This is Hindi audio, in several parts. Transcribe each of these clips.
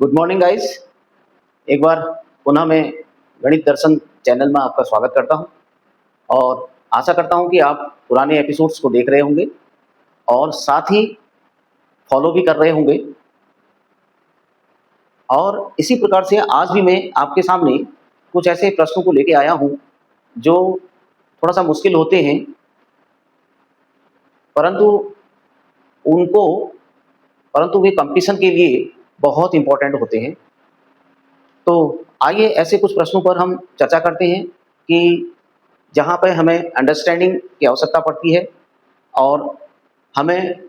Good morning guys. एक बार पुनः मैं गणित दर्शन चैनल में आपका स्वागत करता हूं और आशा करता हूं कि आप पुराने एपिसोड्स को देख रहे होंगे और साथ ही फॉलो भी कर रहे होंगे। और इसी प्रकार से आज भी मैं आपके सामने कुछ ऐसे प्रश्नों को लेके आया हूं जो थोड़ा सा मुश्किल होते हैं, परंतु उनको परंतु वे कंपटीशन के लिए बहुत इंपॉर्टेंट होते हैं। तो आइए ऐसे कुछ प्रश्नों पर हम चर्चा करते हैं कि जहाँ पे हमें अंडरस्टैंडिंग की आवश्यकता पड़ती है और हमें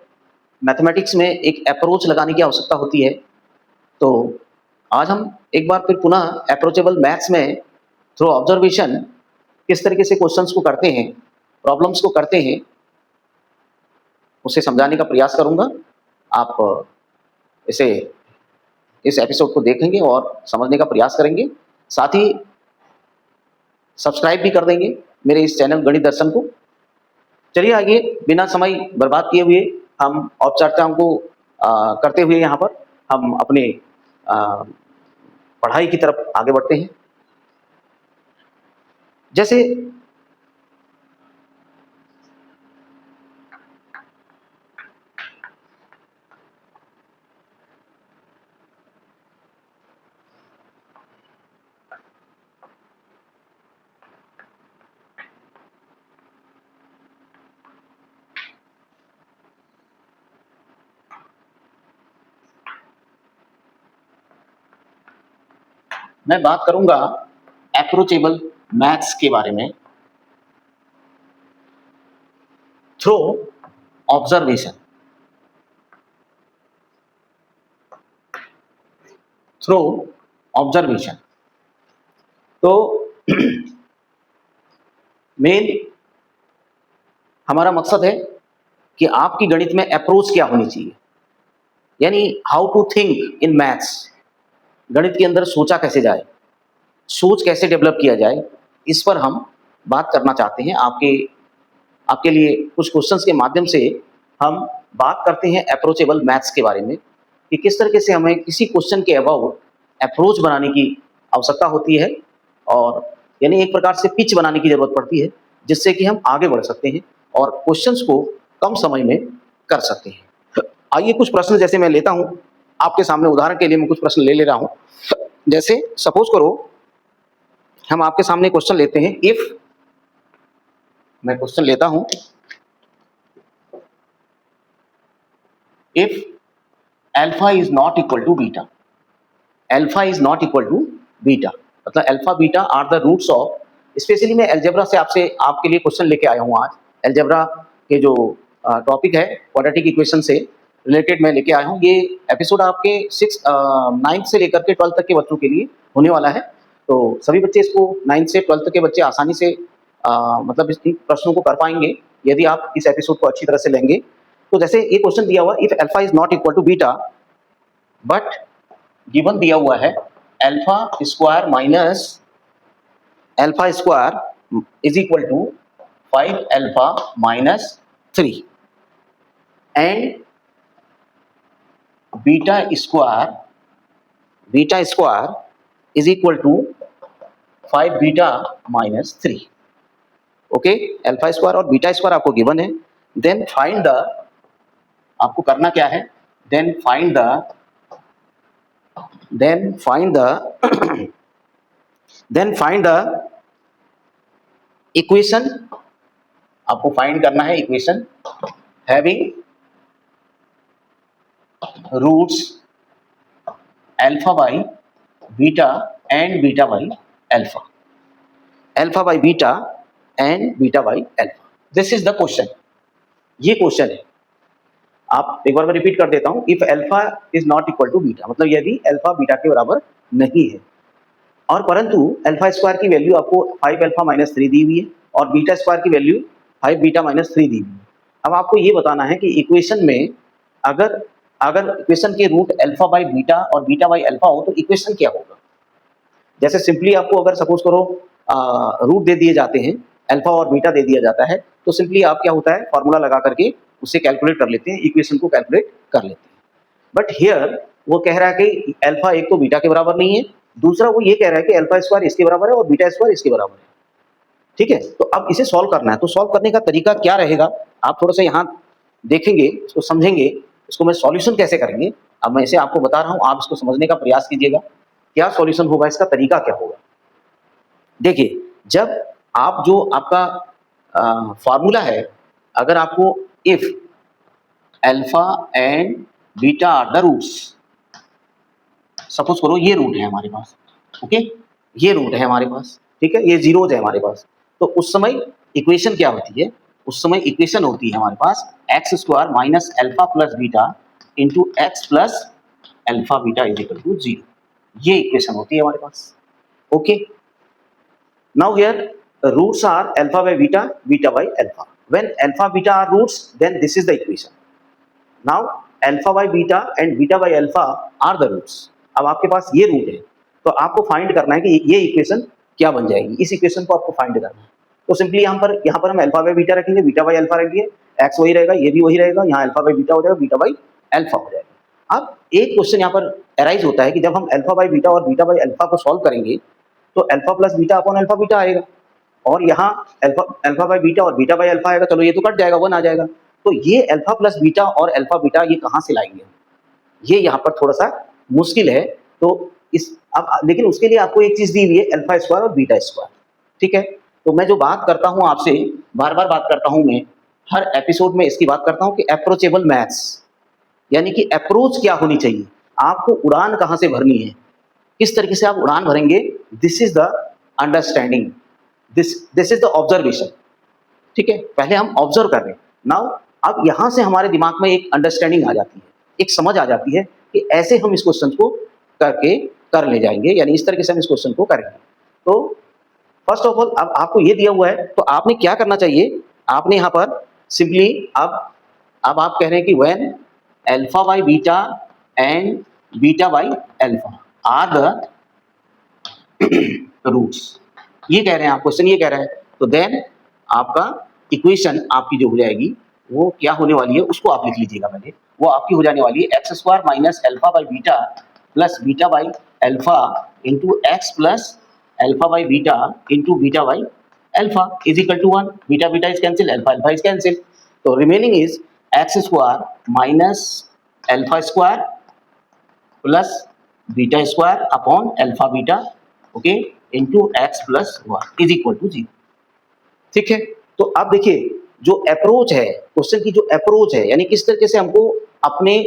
मैथमेटिक्स में एक अप्रोच लगाने की आवश्यकता होती है। तो आज हम एक बार फिर पुनः अप्रोचेबल मैथ्स में थ्रू ऑब्जर्वेशन किस तरीके से क्वेश्चंस को करते हैं, प्रॉब्लम्स को करते हैं, उसे समझाने का प्रयास करूँगा। आप इसे इस एपिसोड को देखेंगे और समझने का प्रयास करेंगे, साथ ही सब्सक्राइब भी कर देंगे मेरे इस चैनल गणित दर्शन को। चलिए आइए बिना समय बर्बाद किए हुए हम औपचारिकताओं को करते हुए यहाँ पर हम अपने पढ़ाई की तरफ आगे बढ़ते हैं। जैसे मैं बात करूंगा अप्रोचेबल मैथ्स के बारे में थ्रू ऑब्जर्वेशन। थ्रू ऑब्जर्वेशन तो मेन हमारा मकसद है कि आपकी गणित में अप्रोच क्या होनी चाहिए, यानी how to think in maths. गणित के अंदर सोचा कैसे जाए, सोच कैसे डेवलप किया जाए, इस पर हम बात करना चाहते हैं। आपके लिए कुछ क्वेश्चंस के माध्यम से हम बात करते हैं अप्रोचेबल मैथ्स के बारे में कि किस तरीके से हमें किसी क्वेश्चन के अबाउट अप्रोच बनाने की आवश्यकता होती है, और यानी एक प्रकार से पिच बनाने की जरूरत पड़ती है जिससे कि हम आगे बढ़ सकते हैं और क्वेश्चंस को कम समय में कर सकते हैं। आइए कुछ प्रश्न जैसे मैं लेता हूं आपके सामने, उदाहरण के लिए मैं कुछ प्रश्न ले रहा हूं। जैसे सपोज करो हम आपके सामने क्वेश्चन लेते हैं। इफ मैं क्वेश्चन लेता हूं, if alpha is not equal to beta, alpha is not equal to beta, मतलब alpha beta are the roots of, specially मैं अलजेब्रा से आपके लिए क्वेश्चन लेके आया हूं। आज अलजेब्रा के जो टॉपिक है क्वाड्रेटिक इक्वेशन से रिलेटेड मैं लेके आया हूं। ये एपिसोड आपके 9th से लेकर के 12th तक के बच्चों के लिए होने वाला है। तो सभी बच्चे इसको 9th से 12th के बच्चे आसानी से मतलब इन प्रश्नों को कर पाएंगे यदि आप इस एपिसोड को अच्छी तरह से लेंगे। तो जैसे ये क्वेश्चन दिया हुआ, if alpha is not equal to beta but given दिया हुआ है alpha square minus alpha square is equal to 5 alpha minus 3 and beta square is equal to 5 beta minus 3। Okay, alpha square और बीटा स्क्वायर आपको गिवन है। देन फाइंड द, आपको करना क्या है, देन फाइंड द इक्वेशन, आपको फाइंड करना है equation having roots alpha by beta and beta by alpha, alpha by beta and beta by alpha. This is the question, ये क्वेश्चन है। आप एक बार मैं रिपीट कर देता हूं, if alpha is not equal to beta, मतलब यदि अल्फा बीटा के बराबर नहीं है, और परंतु अल्फा स्क्वायर की वैल्यू आपको 5 अल्फा माइनस 3 दी हुई है और बीटा स्क्वायर की वैल्यू 5 बीटा माइनस 3 दी हुई है। अब आपको ये बताना है कि इक्वेशन में अगर इक्वेशन के रूट अल्फा बाई बीटा और बीटा बाई अल्फा हो तो इक्वेशन क्या होगा। जैसे सिंपली आपको अगर सपोज करो रूट दे दिए जाते हैं, अल्फा और बीटा दे दिया जाता है, तो सिंपली आप क्या होता है फॉर्मूला लगा करके उससे कैलकुलेट कर लेते हैं, इक्वेशन को कैलकुलेट कर लेते हैं। बट हियर वो कह रहा है कि अल्फा एक तो बीटा के बराबर नहीं है, दूसरा वो ये कह रहा है कि अल्फा स्क्वायर इसके बराबर है और बीटा स्क्वायर इसके बराबर है। ठीक है, तो अब इसे सॉल्व करना है, तो सॉल्व करने का तरीका क्या रहेगा, आप थोड़ा सा यहाँ देखेंगे, इसको समझेंगे, इसको मैं सॉल्यूशन कैसे करेंगे। अब मैं इसे आपको बता रहा हूँ, आप इसको समझने का प्रयास कीजिएगा, क्या सॉल्यूशन होगा, इसका तरीका क्या होगा। देखिए, जब आप जो आपका फॉर्मूला है, अगर आपको if alpha and beta are the roots, suppose करो ये रूट है हमारे पास, ओके, ये रूट है हमारे पास, ठीक है, ये जीरोज है हमारे पास, तो उस समय इक्वेशन क्या होती है, उस समय इक्वेशन होती है हमारे पास x square minus alpha plus beta into x plus alpha beta is equal to zero, ये इक्वेशन होती है हमारे पास। Okay, now here roots are alpha by beta, beta by alpha. When alpha beta are roots, then this is the equation. Now alpha by beta and beta by alpha are the roots. अब आपके पास ये रूट है, तो आपको फाइंड करना है कि ये इक्वेशन क्या बन जाएगी, इस इक्वेशन को आपको फाइंड करना है। तो सिंपली यहाँ पर हम अल्फा बाई बीटा रखेंगे, बीटा बाई अल्फा रखेंगे, एक्स वही रहेगा, ये भी वही रहेगा, यहाँ अल्फा बाई बीटा हो जाएगा, बीटा बाई अल्फा हो जाएगा। अब एक क्वेश्चन यहाँ पर अराइज होता है कि जब हम अल्फा बाई बीटा और बीटा बाई अल्फा को सॉल्व करेंगे तो alpha plus beta upon alpha beta आएगा, और यहाँ अल्फा बाई बीटा और बीटा बाई अल्फा आएगा, चलो ये तो कट जाएगा, 1 आ जाएगा। तो ये अल्फा प्लस बीटा और अल्फा बीटा ये कहाँ से लाएंगे, ये यहाँ पर थोड़ा सा मुश्किल है। तो इस अब लेकिन उसके लिए आपको एक चीज दी हुई है, अल्फा स्क्वायर और बीटा स्क्वायर, ठीक है। तो मैं जो बात करता हूँ आपसे, बार बार बात करता हूँ मैं, हर एपिसोड में इसकी बात करता हूँ कि अप्रोचेबल मैथ्स, यानी कि अप्रोच क्या होनी चाहिए, आपको उड़ान कहाँ से भरनी है, किस तरीके से आप उड़ान भरेंगे, this is the understanding, this is the observation, ठीक है। पहले हम ऑब्जर्व कर रहे हैं, नाउ अब यहां से हमारे दिमाग में एक अंडरस्टैंडिंग आ जाती है, एक समझ आ जाती है कि ऐसे हम इस क्वेश्चन को करके कर ले जाएंगे, यानी इस तरीके से हम इस क्वेश्चन को करेंगे। तो फर्स्ट ऑफ ऑल अब आपको ये दिया हुआ है, तो आपने क्या करना चाहिए, आपने यहाँ पर सिंपली अब आप कह रहे हैं कि when alpha by beta and beta by alpha are the roots, ये कह रहे हैं आप, क्वेश्चन ये कह रहा है, तो देन आपका इक्वेशन आपकी जो हो जाएगी वो क्या होने वाली है, उसको आप लिख लीजिएगा पहले। वो आपकी हो जाने वाली है x square minus alpha by beta plus beta by alpha into x plus alpha by beta into beta by alpha is equal to 1, beta beta is cancel, alpha alpha is cancel, तो remaining is x square minus alpha square plus beta square upon alpha beta, okay, into x plus 1 is equal to 0, ठीक है। तो अब देखिए जो अप्रोच है, क्वेश्चन की जो अप्रोच है, यानी किस तरीके से हमको अपने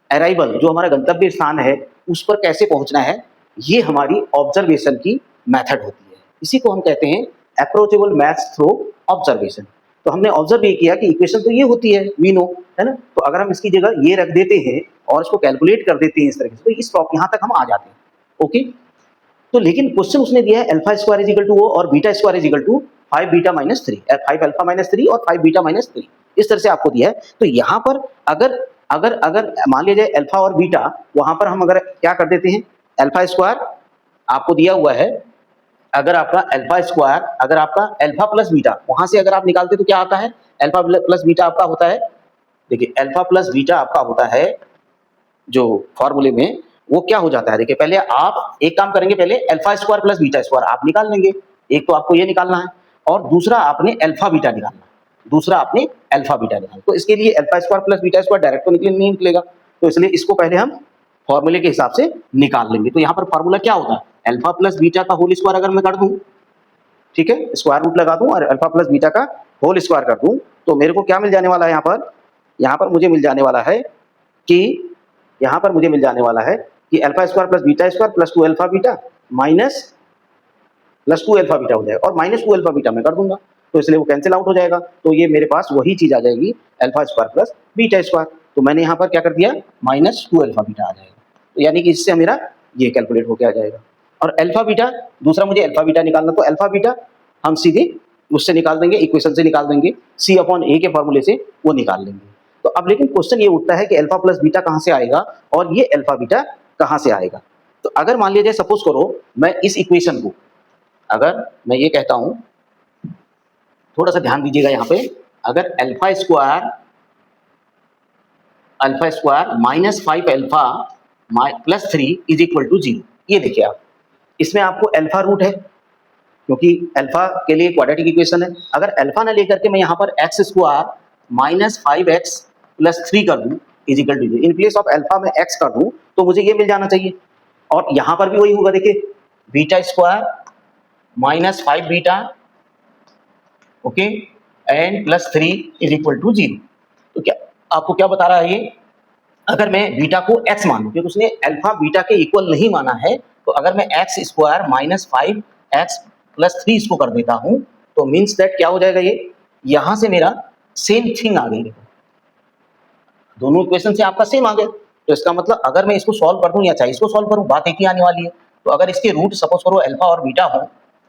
अराइवल, जो हमारा गंतव्य स्थान है, उस पर कैसे पहुंचना है, ये हमारी ऑब्जर्वेशन की मेथड होती है, इसी को हम कहते हैं अप्रोचेबल मैथ्स थ्रू ऑब्जर्वेशन। तो हमने ऑब्जर्व ये किया कि इक्वेशन तो ये होती है, वी नो, है ना, तो अगर हम इसकी जगह ये रख देते हैं और इसको कैलकुलेट कर देते हैं इस तरीके से, तो इस यहाँ तक हम आ जाते हैं, ओके। तो लेकिन क्वेश्चन उसने दिया है alpha square is equal to और beta square is equal to 5 beta minus 3, 5 alpha minus 3 और 5 बीटा माइनस 3, इस तरह से आपको दिया है। तो यहाँ पर अगर अगर अगर मान लिया जाए अल्फा और बीटा, वहां पर हम अगर क्या कर देते हैं, अल्फा स्क्वायर आपको दिया हुआ है, अगर आपका अल्फा स्क्वायर, अगर आपका अल्फा प्लस बीटा, वहां से अगर आप निकालते तो क्या आता है, अल्फा प्लस बीटा आपका होता है, देखिए अल्फा प्लस बीटा आपका होता है जो फॉर्मूले में, वो क्या हो जाता है, देखिए पहले आप एक काम करेंगे, पहले alpha square plus beta square आप निकाल लेंगे, एक तो आपको ये निकालना है और दूसरा आपने अल्फा बीटा निकालना है, दूसरा आपने अल्फा बीटा निकालना। तो इसके लिए alpha square plus beta square direct तो नहीं निकलेगा, तो इसलिए इसको पहले हम फॉर्मूले के हिसाब से निकाल लेंगे। तो यहाँ पर फॉर्मूला क्या होता है, अल्फा प्लस बीटा का होल स्क्वायर अगर मैं कर दूं, ठीक है, स्क्वायर रूट लगा दूं और अल्फा प्लस बीटा का होल स्क्वायर कर दूं, तो मेरे को क्या मिल जाने वाला है, यहाँ पर मुझे मिल जाने वाला है कि यहाँ पर मुझे मिल जाने वाला है कि alpha square plus beta square plus 2 alpha beta minus plus 2 alpha beta हो जाएगा, और माइनस 2 अल्फा बीटा मैं कर दूंगा, तो इसलिए वो कैंसिल आउट हो जाएगा, तो ये मेरे पास वही चीज आ जाएगी alpha square plus beta square. तो मैंने यहाँ पर क्या कर दिया, माइनस 2 अल्फा बीटा आ जाएगा, तो यानी कि इससे मेरा ये कैलकुलेट होकर आ जाएगा। और अल्फा बीटा, दूसरा मुझे अल्फा बीटा निकालना, तो अल्फा बीटा हम सीधे उससे निकाल देंगे, इक्वेशन से निकाल देंगे, सी अपॉन ए के फॉर्मूले से वो निकाल लेंगे। तो अब लेकिन क्वेश्चन ये उठता है कि अल्फा प्लस बीटा कहाँ से आएगा और ये अल्फा बीटा कहाँ से आएगा। तो अगर मान लीजिए सपोज करो मैं इस इक्वेशन को, अगर मैं ये कहता हूं, थोड़ा सा ध्यान दीजिएगा यहाँ पे, अगर alpha square minus 5 alpha plus 3 is equal to 0। ये देखिए आप, इसमें आपको अल्फा रूट है क्योंकि अल्फा के लिए क्वाड्रेटिक इक्वेशन है। अगर अल्फा ना लेकर के मैं यहाँ पर x square minus 5x plus 3 कर दूँ is equal to 0, in place of alpha में x कर दूँ तो मुझे ये मिल जाना चाहिए। और यहाँ पर भी वही होगा, देखिए beta square minus 5 beta okay and plus 3 is equal to 0। तो क्या आपको क्या बता रहा है ये, अगर मैं बीटा को x मानूं क्योंकि उसने अल्फा बीटा के इक्वल नहीं माना है, तो अगर मैं x square minus 5x plus 3 इसको कर देता हूं तो मीन्स दैट क्या हो जाएगा, ये यहां से मेरा सेम थिंग आ गई, दोनों इक्वेशन से आपका सेम आ गया। तो इसका मतलब अगर मैं इसको सॉल्व कर दूं या चाहे इसको सॉल्व करूं, बात एक ही आने वाली है। तो अगर इसके रूट सपोज करो अल्फा और बीटा हो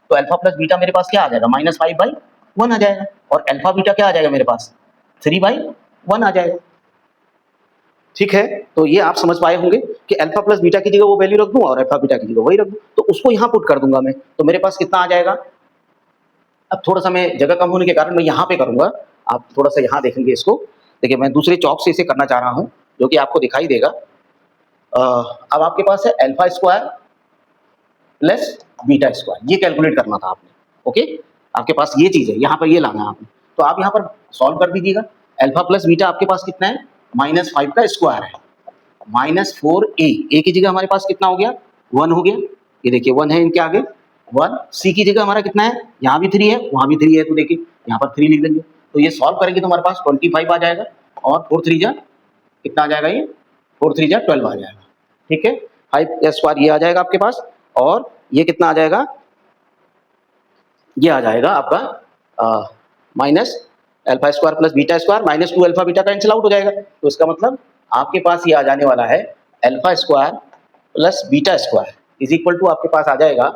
तो अल्फा प्लस बीटा मेरे पास क्या आ जाएगा, माइनस 5/1 आ जाएगा, और अल्फा बीटा क्या आ जाएगा मेरे पास 3/1 आ जाएगा। ठीक है, तो ये आप समझ पाए होंगे कि अल्फा प्लस बीटा की जगह वो वैल्यू रख दूं और अल्फा बीटा की जगह वही रख दूं, तो उसको यहाँ पुट कर दूंगा मैं, तो मेरे पास कितना आ जाएगा। अब थोड़ा सा मैं जगह कम होने के कारण मैं यहाँ पे करूंगा, आप थोड़ा सा यहाँ देखेंगे इसको। देखिए मैं दूसरे चौक से इसे करना चाह रहा हूँ जो कि आपको दिखाई देगा। अब आपके पास है alpha square plus beta square, ये कैलकुलेट करना था आपने। ओके, आपके पास ये चीज है, यहाँ पर ये लाना है आपने, तो आप यहाँ पर सॉल्व कर दीजिएगा। अल्फा प्लस बीटा आपके पास कितना है, -5 का स्क्वायर है, -4a की जगह हमारे पास कितना हो गया, 1 हो गया। ये देखिए 1 है इनके आगे 1, सी की जगह हमारा कितना है, यहाँ भी 3 है वहाँ भी 3 है, तो देखिए यहाँ पर 3 लिख देंगे। तो ये सॉल्व करेंगे तो हमारे पास 25 आ जाएगा, और 4 3 जा कितना आ जाएगा, ये 4 3 जा 12 आ जाएगा। ठीक है, 5 स्क्वायर ये आ जाएगा आपके पास, और ये कितना आ जाएगा, ये आ जाएगा आपका minus alpha square plus beta square -2 alpha beta cancel out हो जाएगा। तो इसका मतलब आपके पास ये आ जाने वाला है alpha square plus beta square is equal to आपके पास आ जाएगा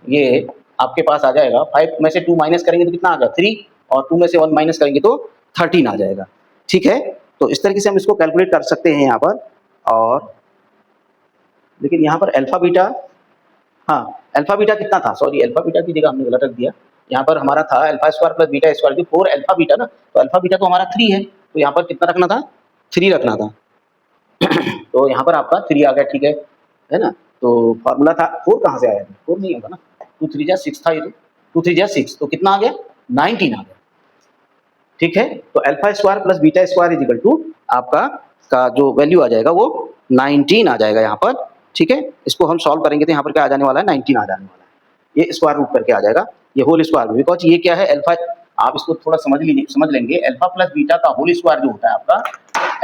ये आपके पास आ जाएगा 5 में से 2 माइनस करेंगे तो कितना आ जाएगा 3, और 2 में से 1 माइनस करेंगे तो 13 आ जाएगा। ठीक है, तो इस तरीके से हम इसको कैलकुलेट कर सकते हैं यहाँ पर। और लेकिन यहाँ पर अल्फा बीटा, हाँ अल्फा बीटा कितना था, सॉरी अल्फा बीटा की जगह हमने गलत रख दिया। यहाँ पर हमारा था alpha square plus beta square, 4 alpha beta ना, तो अल्फा बीटा तो हमारा 3 है, तो यहाँ पर कितना रखना था, 3 रखना था। तो यहाँ पर आपका 3 आ गया, ठीक है ना। तो फार्मूला था 4 कहाँ से आया, 4 नहीं होगा ना, 2 3 जा 6 था, ये 2 3 जा 6, तो कितना आ गया 19 आ गया। ठीक है, तो alpha square plus beta square is equal to आपका का जो वैल्यू आ जाएगा वो 19 आ जाएगा यहाँ पर। ठीक है, इसको हम सॉल्व करेंगे तो यहाँ पर क्या आ जाने वाला है, 19 आ जाने वाला है। ये स्क्वायर रूट करके आ जाएगा, ये होल स्क्वायर, बिकॉज ये क्या है अल्फा, आप इसको थोड़ा समझ लेंगे, अल्फा प्लस बीटा का होल स्क्वायर जो होता है आपका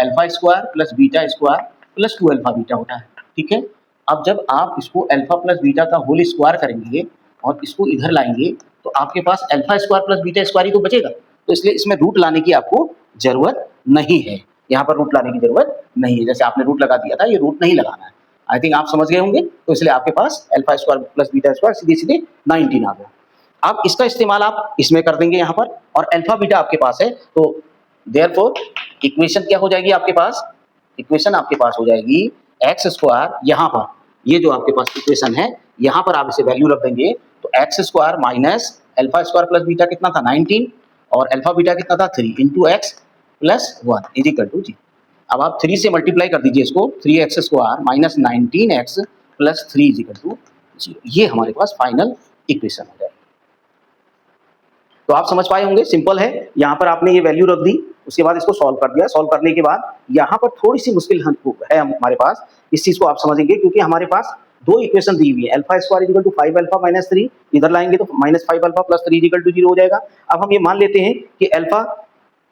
alpha square plus beta square plus 2 alpha beta होता है। ठीक है, अब जब आप इसको अल्फा प्लस बीटा का होल स्क्वायर करेंगे और इसको इधर लाएंगे तो आपके पास alpha square plus beta square ही तो बचेगा, तो इसलिए इसमें रूट लाने की आपको जरूरत नहीं है, यहाँ पर रूट लाने की जरूरत नहीं है। जैसे आपने रूट लगा दिया था, ये रूट नहीं लगाना है। आई थिंक आप समझ गए होंगे, तो इसलिए आपके पास alpha square plus beta square सीधे सीधे 19 आ गया। अब इसका इस्तेमाल आप इसमें कर देंगे यहाँ पर, और अल्फा बीटा आपके पास है, तो देयरफॉर इक्वेशन क्या हो जाएगी आपके पास, इक्वेशन आपके पास हो जाएगी एक्स स्क्वायर, यहाँ पर ये जो आपके पास इक्वेशन है यहाँ पर आप इसे वैल्यू रख देंगे, तो x square minus alpha square plus beta कितना था 19, और अल्फा बीटा कितना था 3 into x plus 1 is equal to 0। अब आप 3 से मल्टीप्लाई कर दीजिए इसको, 3x square minus 19x plus 3 is equal to 0, ये हमारे पास फाइनल इक्वेशन हो जाएगी। तो आप समझ पाए होंगे, सिंपल है। यहाँ पर आपने ये वैल्यू रख दी, उसके बाद इसको सॉल्व कर दिया, सॉल्व करने के बाद यहाँ पर थोड़ी सी मुश्किल है हमारे पास, इस चीज को आप समझेंगे क्योंकि हमारे पास 2 इक्वेशन दी हुई है, alpha square equal to 5 alpha minus 3, इधर लाएंगे तो -5 अल्फा प्लस 3 इक्वल टू 0 हो जाएगा। अब हम ये मान लेते हैं कि अल्फा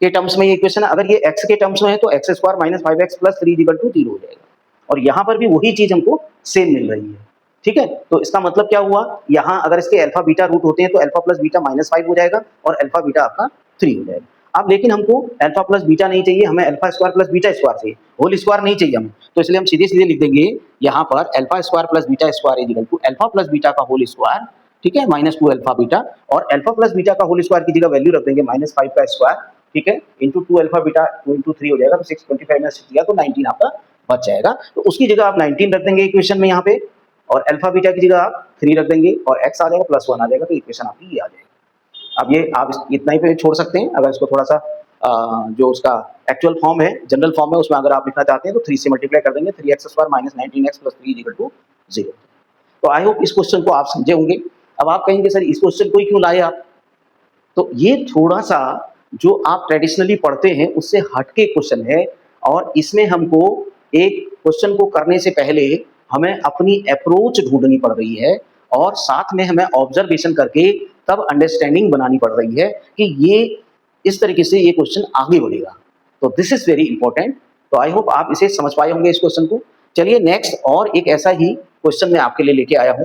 के टर्म्स में ये इक्वेशन है, अगर ये x के टर्म्स में है तो x square minus 5x plus 3 equal to 0 हो जाएगा, और यहाँ पर भी वही चीज हमको सेम मिल रही है। ठीक है, तो इसका मतलब क्या हुआ, यहाँ अगर इसके अल्फा बीटा रूट होते हैं तो अल्फा प्लस बीटा -5 हो जाएगा और अल्फा बीटा आपका 3 हो जाएगा। अब लेकिन हमको अल्फा प्लस बीटा नहीं चाहिए, हमें alpha square plus beta square चाहिए, होल स्क्वायर नहीं चाहिए हमें, तो इसलिए हम सीधे सीधे लिख देंगे यहाँ पर alpha square plus beta square is equal to alpha plus beta का होल स्क्वायर, ठीक है, -2 अल्फा बीटा, और अल्फा प्लस बीटा का होल स्क्वायर की जगह वैल्यू रख देंगे -5 का स्क्वायर, ठीक है, इंटू 2 अल्फा बीटा 2 इंटू 3 हो जाएगा, तो 6 25 में 6 दिया तो 19 आपका बच जाएगा। तो उसकी जगह आप 19 रख देंगे इक्वेशन में यहाँ पे, और अल्फा बीटा की जगह आप 3 रख देंगे और x आ जाएगा +1 आ जाएगा, तो इक्वेशन आपकी ये आ जाएगी। अब ये आप इतना ही पे छोड़ सकते हैं, अगर इसको थोड़ा सा जो उसका एक्चुअल फॉर्म है, जनरल फॉर्म है, उसमें अगर आप लिखना चाहते हैं तो 3 से मल्टीप्लाई कर देंगे, 3x² minus 19x plus 3 equal to 0। तो आई होप इस क्वेश्चन को आप समझे होंगे। अब आप कहेंगे सर इस क्वेश्चन को ही क्यों लाए आप? तो ये थोड़ा सा जो आप ट्रेडिशनली पढ़ते हैं उससे हटके क्वेश्चन है, और इसमें हमको एक क्वेश्चन को करने से पहले हमें अपनी अप्रोच ढूंढनी पड़ रही है, और साथ में हमें ऑब्जर्वेशन करके तब अंडरस्टैंडिंग बनानी पड़ रही है कि ये इस तरीके से ये क्वेश्चन आगे बढ़ेगा। तो दिस इज वेरी इंपॉर्टेंट। तो आई होप आप इसे समझ पाए होंगे इस क्वेश्चन को। चलिए नेक्स्ट और एक ऐसा ही क्वेश्चन मैं आपके लिए लेके आया हूं।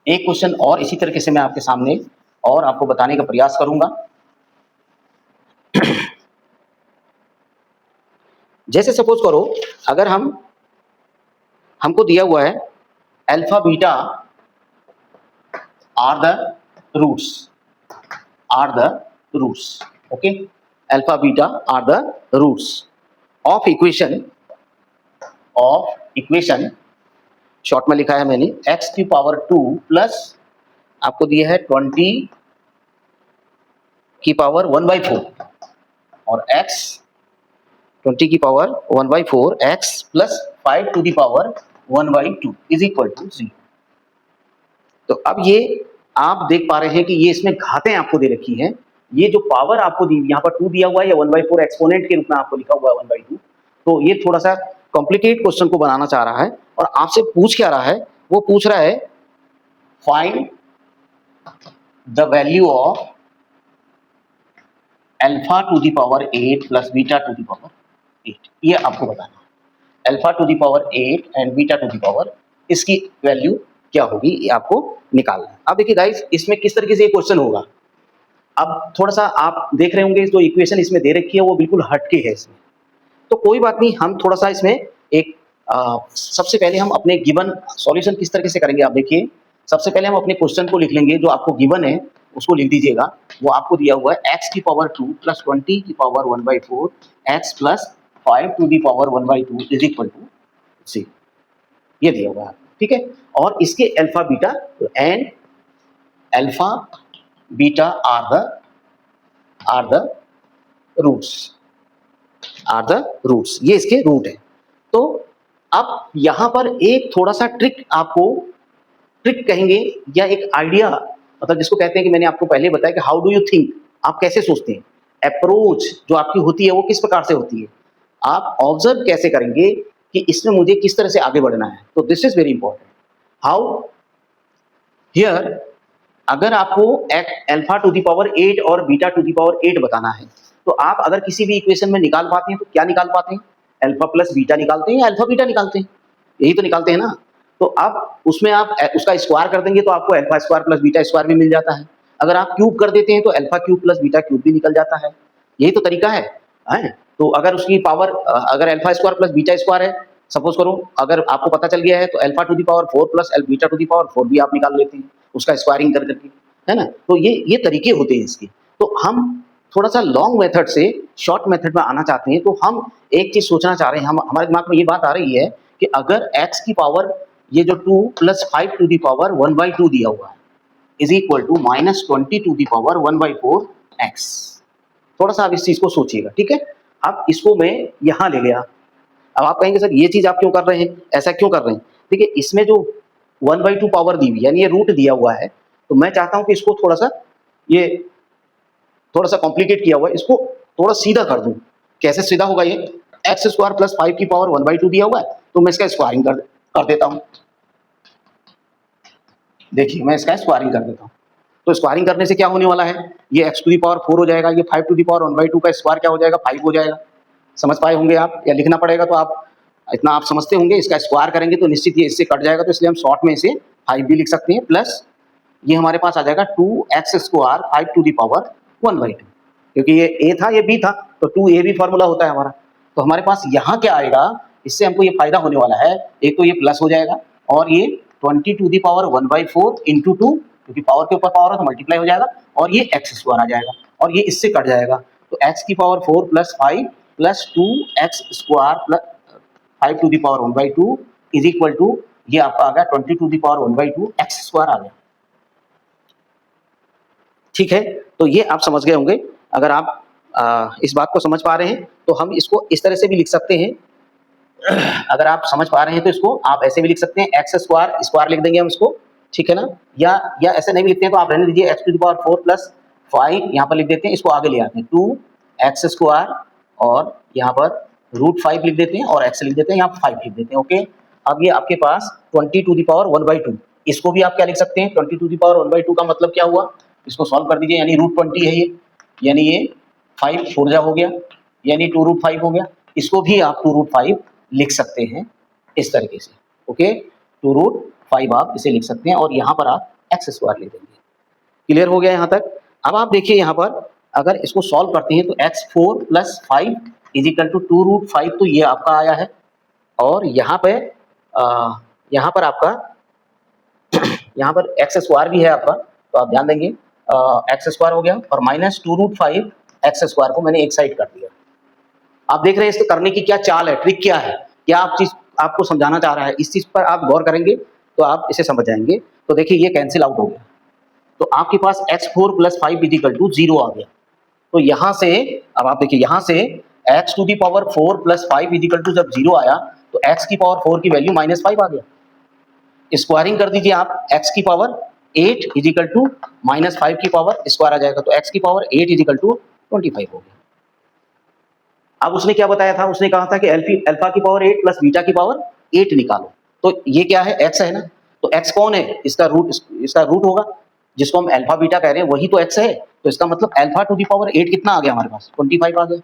एक क्वेश्चन और इसी तरीके से मैं आपके सामने और आपको बताने का प्रयास करूंगा। जैसे सपोज करो, अगर हमको दिया हुआ है alpha beta are the roots, okay, alpha beta are the roots of equation short में लिखा है मैंने x की पावर 2 प्लस आपको दिया है 20 की पावर 1/4 और x 20 की power 1/4 x plus 5 to the power 1/2 is equal to 0। तो अब ये आप देख पा रहे हैं कि ये इसमें घातें आपको दे रखी हैं। ये जो पावर आपको दी, यहाँ पर 2 दिया हुआ है या 1/4 एक्सपोनेंट के रूप में आपको लिखा हुआ है 1/2। तो ये थोड़ा सा कॉम्प्लिकेट क्वेश्चन को बनाना चाह रहा है, और आपसे पूछ क्या रहा है, वो पूछ रहा है find the value of alpha to the power 8 plus beta to the power 8। ये आपको बताना है alpha to the power 8 and beta to the power, इसकी वैल्यू क्या होगी ये आपको निकालना है। अब देखिए गाइस, इसमें किस तरीके से ये क्वेश्चन होगा। अब थोड़ा सा आप देख रहे होंगे जो इक्वेशन इसमें दे रखी है वो बिल्कुल हटके है इसमें। तो कोई बात नहीं, हम थोड़ा सा इसमें एक सबसे पहले हम अपने गिवन सॉल्यूशन किस तरीके से करेंगे। आप देखिए, सबसे पहले हम अपने क्वेश्चन को लिख लेंगे, जो आपको गिवन है उसको लिख दीजिएगा। वो आपको दिया हुआ है x की पावर 2 प्लस 20 की power 1/4 x plus 5 to the power 1/2 is equal to 0। ये दिया हुआ है, ठीक है। और इसके alpha beta and alpha beta are the roots, ये इसके रूट है। तो अब यहां पर एक थोड़ा सा ट्रिक कहेंगे या एक आइडिया, मतलब जिसको कहते हैं कि मैंने आपको पहले बताया कि हाउ डू यू थिंक, आप कैसे सोचते हैं, अप्रोच जो आपकी होती है वो किस प्रकार से होती है, आप ऑब्जर्व कैसे करेंगे कि इसमें मुझे किस तरह से आगे बढ़ना है। तो this is very important. How here, अगर आपको अल्फा टू दी पावर 8 और बीटा टू दी पावर 8 बताना है, तो आप अगर किसी भी इक्वेशन में निकाल पाते हैं तो क्या निकाल पाते हैं, अल्फा प्लस बीटा निकालते हैं या अल्फा बीटा निकालते हैं, यही तो निकालते हैं ना। तो अब उसमें आप उसका स्क्वायर कर देंगे तो आपको alpha square plus beta square भी मिल जाता है। अगर आप क्यूब कर देते हैं तो alpha cube plus beta cube भी निकल जाता है। यही तो तरीका है, हैं? तो अगर उसकी पावर अगर alpha square plus beta square है, सपोज करो अगर आपको पता चल गया है, तो alpha to the power 4 plus beta to the power 4 भी आप निकाल लेते हैं उसका स्क्वायरिंग कर करके, है ना। तो ये तरीके होते हैं इसके। तो हम थोड़ा सा लॉन्ग मेथड से शॉर्ट मेथड में आना चाहते हैं, तो हम एक चीज सोचना चाह रहे हैं, हम हमारे दिमाग में ये बात आ रही है कि अगर x की पावर ये जो 2 प्लस 5 टू दी पावर 1/2 दिया हुआ है is equal to minus 20 to the power 1/4 x। थोड़ा सा आप इस चीज को सोचिएगा, ठीक है। अब इसको मैं यहाँ ले गया। अब आप कहेंगे सर ये चीज आप क्यों कर रहे हैं, ऐसा क्यों कर रहे हैं। देखिए, इसमें जो 1/2 पावर दी हुई यानी ये रूट दिया हुआ है, तो मैं चाहता हूं कि इसको थोड़ा सा कॉम्प्लिकेट किया हुआ है, इसको थोड़ा सीधा कर दूं। कैसे सीधा होगा ये, एक्स स्क्वायर प्लस 5 की पावर 1/2 दिया हुआ है, तो मैं इसका स्क्वायरिंग कर देता हूं। देखिए, मैं इसका स्क्वायरिंग कर देता हूं। तो स्क्वायरिंग करने से क्या होने वाला है, ये x टू दी पावर 4 हो जाएगा, ये 5 टू दी पावर 1/2 का स्क्वायर क्या हो जाएगा, 5 हो जाएगा। समझ पाए होंगे आप, या लिखना पड़ेगा तो आप इतना आप समझते होंगे। इसका स्क्वायर करेंगे तो निश्चित ये इससे कट जाएगा, तो इसलिए हम शॉर्ट में इसे 5 भी लिख सकते हैं, प्लस ये हमारे पास आ जाएगा 2x square 5 to the power 1/2, क्योंकि ये a था ये b था, तो 2a भी फॉर्मूला होता है हमारा। तो हमारे पास यहाँ क्या आएगा, इससे हमको ये फायदा होने वाला है, एक तो ये प्लस हो जाएगा, और ये 20 टू दी पावर 1/4 इंटू 2, क्योंकि पावर के ऊपर पावर है तो मल्टीप्लाई हो जाएगा, और ये x स्क्वायर आ जाएगा, और ये इससे कट जाएगा। तो x की power 4 plus 5 plus 2x square plus 5 to the power 1/2 is equal to, ये आपका आ गया 20 to the power 1/2 x square आ गया। ठीक है, तो ये आप समझ गए होंगे। अगर आप इस बात को समझ पा रहे हैं तो हम इसको इस तरह से भी लिख सकते हैं। अगर आप समझ पा रहे हैं तो इसको आप ऐसे भी लिख सकते हैं, एक्स स्क्वायर स्क्वायर लिख देंगे हम इसको, ठीक है ना। या ऐसे नहीं भी लिखते हैं तो आप रहने दीजिए, x to the power 4 plus 5 यहाँ पर लिख देते हैं, इसको आगे ले आते हैं 2 एक्स स्क्वायर और यहाँ पर √5 लिख देते हैं और एक्स लिख देते हैं, यहाँ 5 लिख देते हैं। ओके, अब ये आपके पास 20 टू द पावर 1/2, इसको भी आप क्या लिख सकते हैं, 20 टू द पावर 1/2 का मतलब क्या हुआ, इसको सॉल्व कर दीजिए, यानी √20 है ये, यानी ये 5 4 जा हो गया, यानी 2√5 हो गया। इसको भी आप 2√5 लिख सकते हैं इस तरीके से। ओके, 2√5 आप इसे लिख सकते हैं और यहाँ पर आप एक्स स्क्वायर ले देंगे। क्लियर हो गया यहाँ तक। अब आप देखिए यहाँ पर अगर इसको सॉल्व करते हैं तो x4 प्लस 5 इजिकल टू 2√5, तो ये आपका आया है। और यहाँ पे यहाँ पर आपका यहाँ पर एक्स स्क्वायर भी है आपका, तो आप ध्यान देंगे एक्स स्क्वायर हो गया और माइनस 2√5 एक्स स्क्वायर को मैंने एक साइड कर दिया। आप देख रहे हैं इसको करने की क्या चाल है, ट्रिक क्या है, क्या आप चीज आपको समझाना चाह रहा है, इस चीज पर आप गौर करेंगे तो आप इसे समझ जाएंगे। तो देखिए ये कैंसिल आउट हो गया, तो आपके पास x4 प्लस 5 इजिकल टू 0 आ गया। तो यहाँ से अब आप देखिए यहाँ से x to the power 4 plus 5 is equal to जब 0 आया तो x की पावर 4 की वैल्यू -5 आ गया। स्क्वायरिंग कर दीजिए आप, x की पावर 8 इजिकल टू -5 की पावर स्क्वायर आ जाएगा, तो x की पावर 8 इजिकल टू 25 हो गया। अब उसने क्या बताया था, उसने कहा था कि अल्फा की पावर 8 प्लस बीटा की पावर 8 निकालो। तो ये क्या है, x है ना, तो x कौन है, इसका रूट होगा, जिसको हम अल्फा बीटा कह रहे हैं वही तो x है। तो इसका मतलब अल्फा टू दी पावर 8 कितना आ गया हमारे पास, 25 आ गया।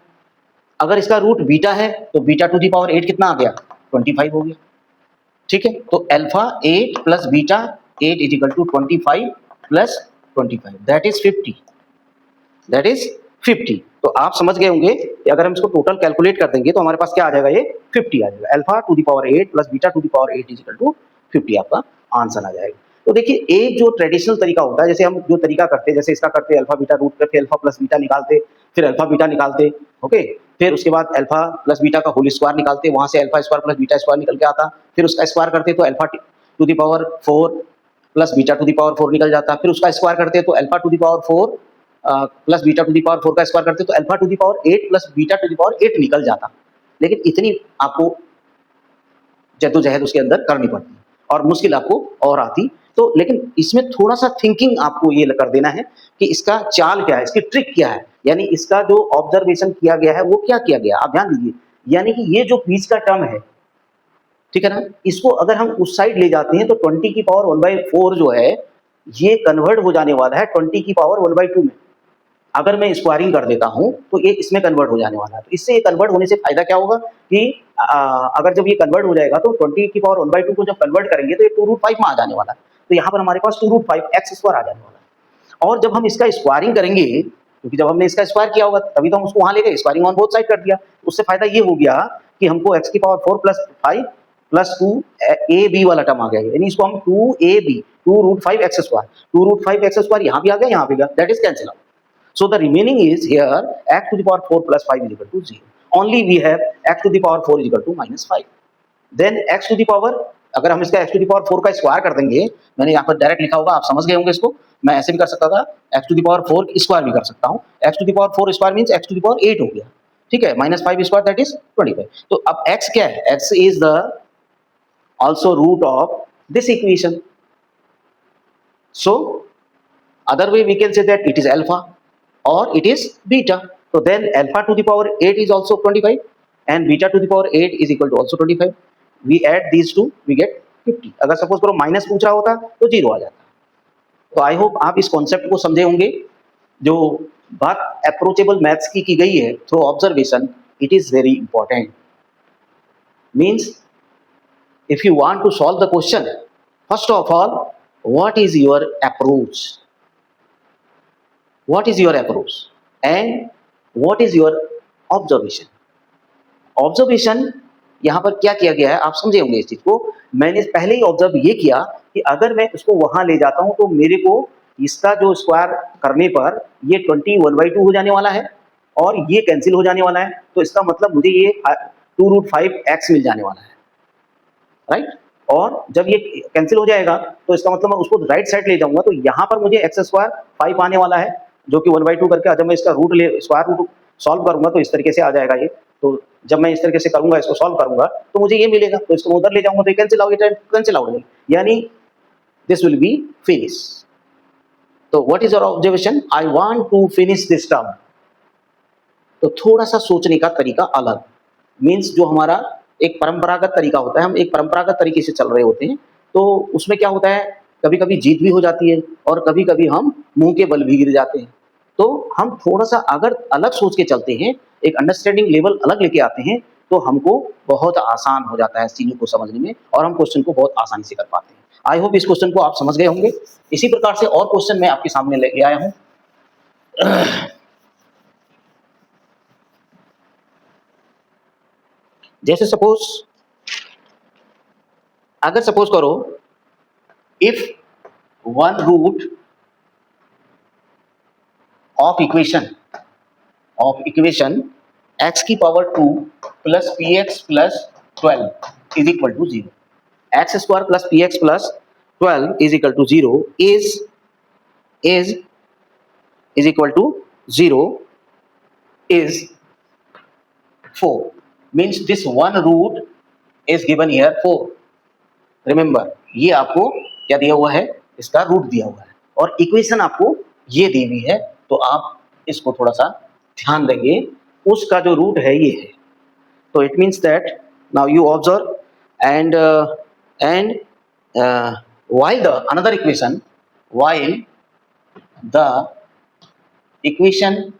अगर इसका रूट बीटा है तो बीटा टू दी पावर 8 कितना आ गया, 25 हो गया। ठीक है, तो alpha 8 plus beta 8 is equal to 25 plus 25, that is 50, that is 50। तो आप समझ गए होंगे कि अगर हम इसको टोटल कैलकुलेट कर देंगे तो हमारे पास क्या आ जाएगा, ये 50 आ जाएगा। Alpha to the power 8 plus beta to the power 8 is equal to 50 आपका आंसर आ जाएगा। तो देखिए एक जो ट्रेडिशनल तरीका होता है, जैसे हम जो तरीका करते हैं, जैसे इसका करते अल्फा बीटा रूट करके अल्फा प्लस बीटा निकालते, फिर अल्फा बीटा निकालते, ओके, फिर उसके बाद अल्फा प्लस बीटा का होल स्क्वायर निकालते, वहां से alpha square plus beta square निकल के आता, फिर उसका स्क्वायर करते तो alpha to the power 4 plus beta to the power 4 निकल जाता, फिर उसका स्क्वायर करते तो alpha to the power 4 plus beta to the power 4 का स्क्वायर करते तो alpha to the power 8 plus beta to the power 8 निकल जाता। लेकिन इतनी आपको जद्दोजहद उसके अंदर करनी पड़ती और मुश्किल आपको और आती। तो लेकिन इसमें थोड़ा सा थिंकिंग आपको ये कर देना है कि इसका चाल क्या है, इसकी ट्रिक क्या है, यानी इसका जो ऑब्जर्वेशन किया गया है वो क्या किया गया, आप ध्यान दीजिए। यानी कि ये जो बीच का टर्म है, ठीक है ना, इसको अगर हम उस साइड ले जाते हैं तो 20 की पावर 1/4 जो है ये कन्वर्ट हो जाने वाला है 20 की पावर 1/2 में। अगर मैं स्क्वायरिंग कर देता हूं तो ये इसमें कन्वर्ट हो जाने वाला है। तो इससे ये कन्वर्ट होने से फायदा क्या होगा कि अगर जब ये कन्वर्ट हो जाएगा तो 20 की पावर 1/2 को जब कन्वर्ट करेंगे तो ये 2√5 में आ जाने वाला है। तो यहाँ पर हमारे पास 2√5 एक्स स्क्वायर आ जाने वाला है। और जब हम इसका स्क्वायरिंग करेंगे, क्योंकि जब हमने इसका स्क्वायर किया होगा तभी तो हम उसको वहां ले गए, स्क्वायरिंग ऑन बोथ साइड कर दिया। उससे फायदा ये हो गया कि हमको एक्स की power 4 plus 5 plus 2 a b वाला टर्म आ गया, यानी इसको हम 2ab 2√5 x square 2√5 x square यहाँ भी आ गया, यहाँ भी गया, that is cancel out. So the remaining is here x to the power 4 plus 5 is equal to 0. Only we have x to the power 4 is equal to -5. Then x to the power, अगर हम इसका x to the power 4 का स्क्वायर कर देंगे, मैंने यहाँ पर डायरेक्ट लिखा होगा, आप समझ गए होंगे इसको, मैं ऐसे भी कर सकता था, x to the power 4 square भी कर सकता हूँ। x to the power 4 square means x to the power 8 हो गया, ठीक है, -5 स्क्वायर दैट इज 25। तो अब x क्या है, x is the also root of this equation. So other way we can say that it is alpha or it is beta. So then alpha to the power 8 is also 25 and beta to the power 8 is equal to also 25. We add these two, we get 50. अगर सपोज करो माइनस पूछ रहा होता तो 0 आ जाता। तो आई होप आप इस कॉन्सेप्ट को समझे होंगे। जो बात अप्रोचेबल मैथ्स की गई है through observation, it is very important. Means if you want to solve the question, first of all, what is your approach? What is your approach and what is your observation? Observation यहाँ पर क्या किया गया है आप समझे होंगे इस चीज को। मैंने पहले ही ऑब्जर्व ये किया कि अगर मैं उसको वहां ले जाता हूं तो मेरे को इसका जो स्क्वायर करने पर ये 21/2 हो जाने वाला है और ये कैंसिल हो जाने वाला है। तो इसका मतलब मुझे ये 2√5x मिल जाने वाला है, राइट। और जब ये कैंसिल हो जाएगा तो इसका मतलब मैं उसको राइट साइड ले जाऊंगा तो यहाँ पर मुझे x² 5 आने वाला है जो कि 1/2 करके जब मैं इसका रूट ले स्क्वायर रूट सॉल्व करूंगा तो इस तरीके से आ जाएगा ये। तो जब मैं इस तरीके से करूंगा, इसको सॉल्व करूंगा, तो मुझे ये मिलेगा, तो इसको उधर ले जाऊंगा तो कैंसिल आउट, कैंसिल आउट, यानी दिस विल बी फिनिश। तो what is your observation? I want to finish this term. तो थोड़ा सा सोचने का तरीका अलग, मीन्स जो हमारा एक परंपरागत तरीका होता है, हम एक परंपरागत तरीके से चल रहे होते हैं, तो उसमें क्या होता है, कभी कभी जीत भी हो जाती है और कभी कभी हम मुंह के बल भी गिर जाते हैं। तो हम थोड़ा सा अगर अलग सोच के चलते हैं, एक अंडरस्टैंडिंग लेवल अलग लेके आते हैं, तो हमको बहुत आसान हो जाता है चीजों को समझने में और हम क्वेश्चन को बहुत आसानी से कर पाते हैं। आई होप इस क्वेश्चन को आप समझ गए होंगे। इसी प्रकार से और क्वेश्चन मैं आपके सामने लेके आया हूं। जैसे सपोज, अगर सपोज करो, if one root of equation x की power 2 plus p x plus 12 is equal to 0, x square plus p x plus 12 is equal to 0 is equal to 0 is 4, means this one root is given here 4. Remember, ये आपको क्या दिया हुआ है, इसका रूट दिया हुआ है और इक्वेशन आपको ये दी हुई है, तो आप इसको थोड़ा सा ध्यान देंगे, उसका जो रूट है ये है। तो it means that now you observe and while the another equation, while the equation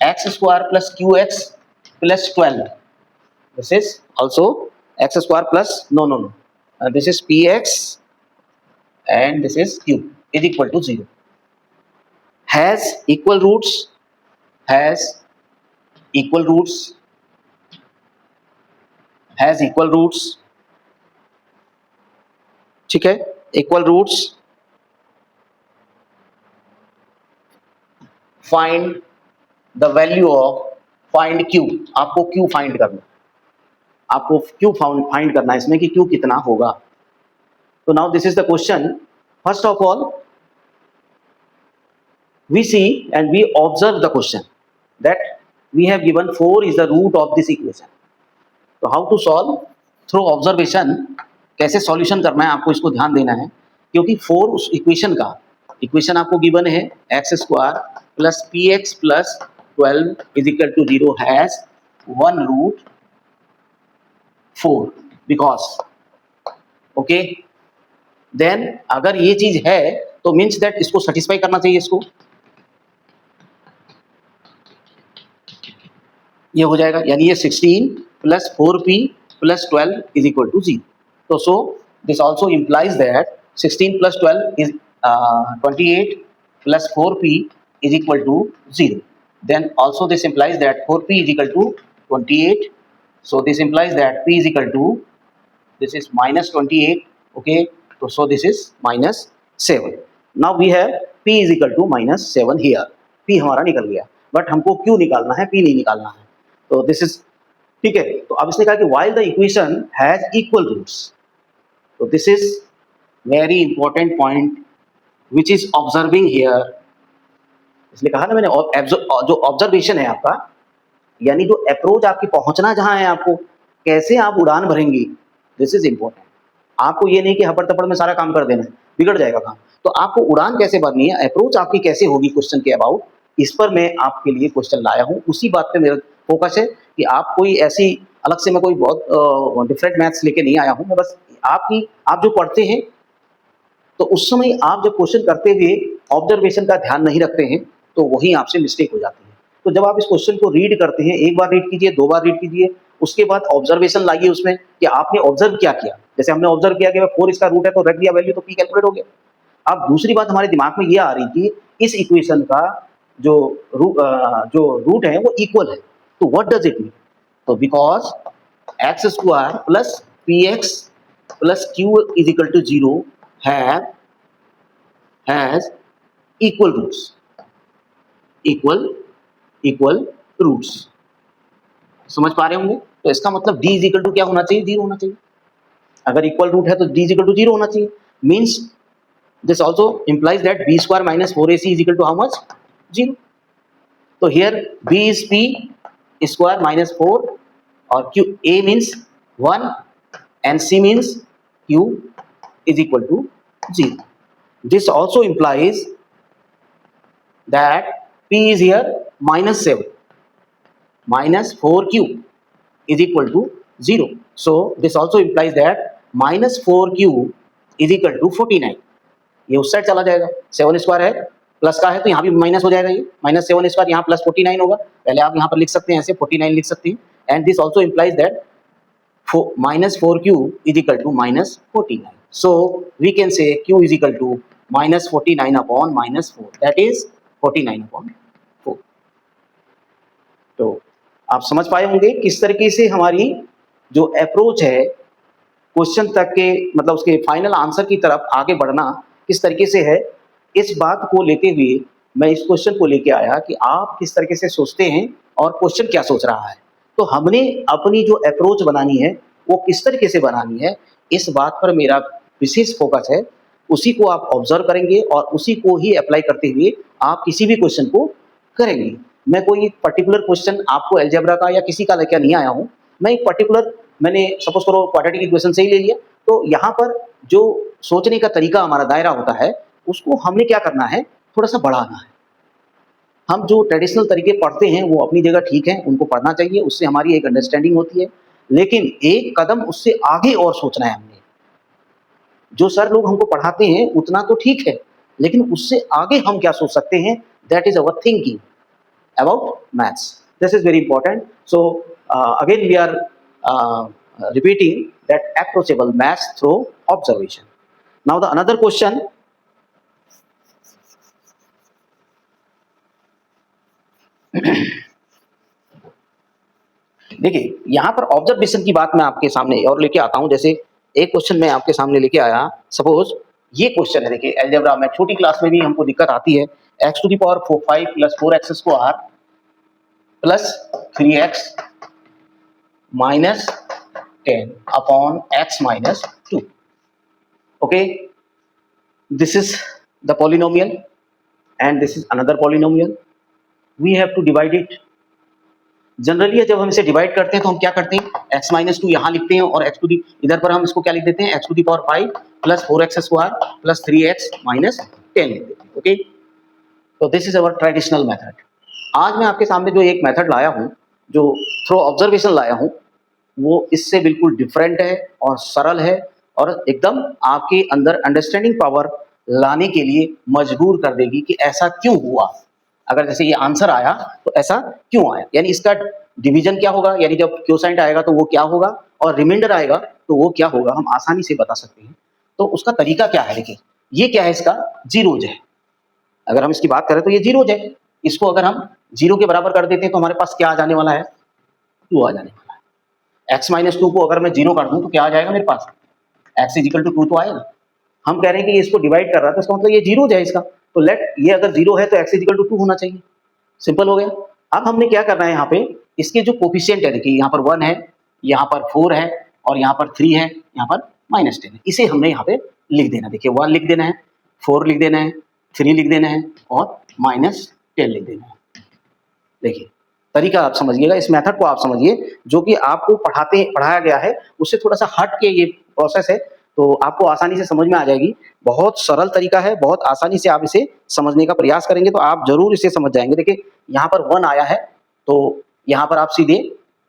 x square plus qx plus 12, this is also x square plus this is px and this is q is equal to 0, has equal roots, ठीक है, equal roots, find the value of, find q, आपको क्यू फाइंड करना, आपको क्यू फाइंड करना है इसमें कि क्यू कितना होगा। तो now this is the question. First of all we see and we observe the question that we have given 4 is the root of this equation. तो how to solve? Through observation. कैसे सॉल्यूशन करना है आपको इसको ध्यान देना है, क्योंकि 4 उस इक्वेशन आपको गिवन है x square plus p x plus 12 is equal to 0 has one root 4 because okay. Then अगर ये चीज है तो मीन्स दैट इसको सेटिस्फाई करना चाहिए, इसको ये हो जाएगा, यानी ये 16 plus 4p plus 12 is equal to 0। तो so this also implies that 16 plus 12 is 28 plus 4p is equal to 0. Then also this implies that 4p is equal to 28. So this implies that p is equal to, this is minus 28. Okay. So this is minus 7. Now we have p is equal to minus 7 here. p हमारा निकल गया, बट हमको q निकालना है, p नहीं निकालना है। तो दिस इज ठीक है। तो अब इसने कहा कि while the equation has equal roots, तो this is very important point which is observing here. इसलिए कहा ना मैंने, जो ऑब्जर्वेशन है आपका, यानी जो अप्रोच आपकी पहुंचना जहां है, आपको कैसे आप उड़ान भरेंगे, दिस इज इंपॉर्टेंट। आपको ये नहीं कि हपड़ तपड़ में सारा काम कर देना है, बिगड़ जाएगा काम। तो आपको उड़ान कैसे भरनी है, अप्रोच आपकी कैसे होगी क्वेश्चन के अबाउट, इस पर मैं आपके लिए क्वेश्चन लाया हूँ। उसी बात पे मेरा फोकस है कि आप कोई ऐसी अलग से मैं कोई बहुत डिफरेंट मैथ्स लेके नहीं आया हूँ। मैं बस आप जो पढ़ते हैं, तो उस समय आप जब क्वेश्चन करते हुए ऑब्जर्वेशन का ध्यान नहीं रखते हैं, तो वही आपसे मिस्टेक हो जाती है। तो जब आप इस क्वेश्चन को रीड करते हैं, एक बार रीड कीजिए, 2 बार रीड कीजिए, उसके बाद ऑब्जर्वेशन लाइए उसमें कि आपने ऑब्जर्व क्या किया। जैसे हमने ऑब्जर्व किया कि 4 इसका रूट है, तो रख दिया वैल्यू, तो पी कैलकुलेट हो गया। अब दूसरी बात हमारे दिमाग में ये आ रही थी, इस इक्वेशन का जो रूट है वो इक्वल है। तो व्हाट डज इट मीन? तो because x square plus p x plus q is equal to 0 has equal roots, equal roots. समझ पा रहे होंगे? तो इसका मतलब d इज इक्वल टू क्या होना चाहिए? 0 होना चाहिए। अगर इक्वल रूट है तो d इज इक्वल टू 0 होना चाहिए। Means this also implies that b square minus 4ac is equal to how much? 0. तो here b is p square minus 4 और q a means 1 and c means q is equal to 0. This also implies that p is here minus 7 minus 4q is equal to 0. So this also implies that minus 4q is equal to 49. ये उस साइड चला जाएगा, 7 स्क्वायर है प्लस का है तो यहाँ भी माइनस हो जाएगा, ये माइनस 7 स्क्वायर यहाँ प्लस 49 होगा. पहले आप यहाँ पर लिख सकते हैं ऐसे 49 लिख सकते हैं. And this also implies that minus 4q is equal to minus 49. So we can say q is equal to minus 49 upon minus 4. That is 49 upon 4. तो आप समझ पाए होंगे किस तरीके से हमारी जो अप्रोच है क्वेश्चन तक के मतलब उसके फाइनल आंसर की तरफ आगे बढ़ना किस तरीके से है. इस बात को लेते हुए मैं इस क्वेश्चन को लेके आया कि आप किस तरीके से सोचते हैं और क्वेश्चन क्या सोच रहा है. तो हमने अपनी जो अप्रोच बनानी है वो किस तरीके से बनानी है, इस बात पर मेरा विशेष फोकस है. उसी को आप ऑब्जर्व करेंगे और उसी को ही अप्लाई करते हुए आप किसी भी क्वेश्चन को करेंगे. मैं कोई पर्टिकुलर क्वेश्चन आपको अलजेब्रा का या किसी का लेकर नहीं आया हूँ. मैं एक पर्टिकुलर मैंने सपोज करो क्वाड्रेटिक इक्वेशन से ही ले लिया. तो यहाँ पर जो सोचने का तरीका हमारा दायरा होता है उसको हमने क्या करना है, थोड़ा सा बढ़ाना है. हम जो ट्रेडिशनल तरीके पढ़ते हैं वो अपनी जगह ठीक है, उनको पढ़ना चाहिए, उससे हमारी एक अंडरस्टैंडिंग होती है. लेकिन एक कदम उससे आगे और सोचना है हमने. जो सर लोग हमको पढ़ाते हैं उतना तो ठीक है, लेकिन उससे आगे हम क्या सोच सकते हैं, that is our thinking about maths. This is very important. So again we are repeating that approachable maths through observation. Now the another question, देखिए यहाँ पर ऑब्जर्वेशन की बात मैं आपके सामने और लेके आता हूँ. जैसे एक क्वेश्चन मैं आपके सामने लेके आया, सपोज ये क्वेश्चन है. देखिए अलजेब्रा में छोटी क्लास में भी हमको दिक्कत आती है. x to the power 5 plus 4x square plus 3x minus 10 upon x minus 2. Okay, this is the polynomial and this is another polynomial. We have to divide it. Generally जब हम इसे डिवाइड करते हैं तो हम क्या करते हैं, x माइनस 2 यहाँ लिखते हैं और x टू दी इधर पर हम इसको क्या लिख देते हैं, x to the power 5 plus 4x square plus 3x minus 10 लिख देते हैं. ओके, तो this is our traditional method. आज मैं आपके सामने जो एक मेथड लाया हूँ, जो थ्रू ऑब्जर्वेशन लाया हूँ, वो इससे बिल्कुल डिफरेंट है और सरल है और एकदम आपके अंदर अंडरस्टैंडिंग पावर लाने के लिए मजबूर कर देगी कि ऐसा क्यों हुआ. अगर जैसे ये आंसर आया तो ऐसा क्यों आया, यानी इसका डिवीजन क्या होगा, यानी जब क्वोशिएंट आएगा तो वो क्या होगा और रिमाइंडर आएगा तो वो क्या होगा, हम आसानी से बता सकते हैं. तो उसका तरीका क्या है. देखिए ये क्या है, इसका जीरोज है. अगर हम इसकी बात करें तो ये जीरोज है. इसको अगर हम जीरो के बराबर कर देते हैं तो हमारे पास क्या आ जाने वाला है, 2 आ जाने वाला है. x माइनस 2 को अगर मैं जीरो कर दूं तो क्या आ जाएगा मेरे पास, x इज इक्वल टू 2 तो आएगा. हम कह रहे हैं कि इसको डिवाइड कर रहा है तो इसका मतलब ये जीरो है इसका. तो लेट ये अगर जीरो है तो x इज इक्वल टू 2 होना चाहिए. सिंपल हो गया. अब हमने क्या करना है, यहाँ पे इसके जो कोफिशिएंट है, देखिए यहाँ पर 1 है, यहाँ पर 4 है और यहाँ पर 3 है, यहाँ पर माइनस 10 है. इसे हमने यहाँ पे लिख देना. देखिए 1 लिख देना है, 4 लिख देना है, 3 लिख देना है और माइनस 10 लिख देना है. देखिए तरीका आप समझिएगा, इस मेथड को आप समझिए, जो कि आपको पढ़ाया गया है उससे थोड़ा सा हट के ये प्रोसेस है, तो आपको आसानी से समझ में आ जाएगी. बहुत सरल तरीका है, बहुत आसानी से आप इसे समझने का प्रयास करेंगे तो आप जरूर इसे समझ जाएंगे. देखिए यहाँ पर 1 आया है तो यहाँ पर आप सीधे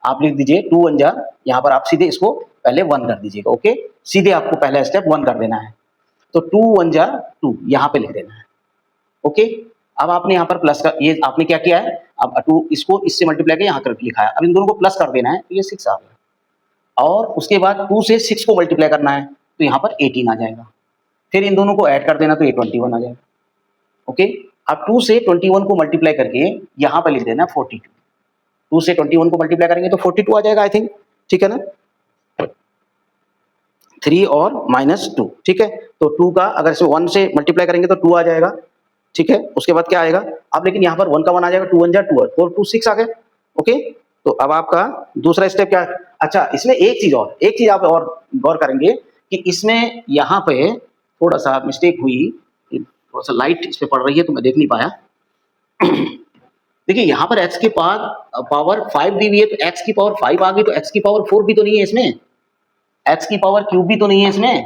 आप लिख दीजिए 2 1 जा, यहाँ पर आप सीधे इसको पहले 1 कर दीजिएगा. ओके, सीधे आपको पहला स्टेप 1 कर देना है. तो 2 1 जा 2 यहाँ पे लिख देना है. ओके, अब आपने यहाँ पर प्लस का ये आपने क्या किया है, अब 2 इसको इससे मल्टीप्लाई करके यहाँ कर लिखा है. अब इन दोनों को प्लस कर देना है तो ये 6 आ गया और उसके बाद 2 से 6 को मल्टीप्लाई करना है तो यहाँ पर 18 आ जाएगा. फिर इन दोनों को ऐड कर देना तो ये 21 आ जाएगा. ओके, अब 2 से 21 को मल्टीप्लाई करके यहाँ पर लिख देना 42. 2 से 21 को मल्टीप्लाई करेंगे तो 42 आ जाएगा आई थिंक. ठीक है ना, 3 और माइनस 2. ठीक है, तो 2 का अगर इसे 1 से मल्टीप्लाई करेंगे तो 2 आ जाएगा. ठीक है, उसके बाद क्या आएगा, अब लेकिन यहाँ पर 1 का 1 आ जाएगा, 2 1 जा 2 4 2 6 आ गए. ओके, तो अब आपका दूसरा स्टेप क्या है. अच्छा, इसमें एक चीज आप और गौर करेंगे कि इसमें यहाँ पे थोड़ा सा मिस्टेक हुई, थोड़ा सा लाइट इस पे पड़ रही है तो मैं देख नहीं पाया. देखिए यहाँ पर x की पावर 5 दी हुई है, तो x की पावर 5 आ गई, तो x की पावर 4 भी तो नहीं है इसमें, x की पावर क्यूब भी तो नहीं है इसमें,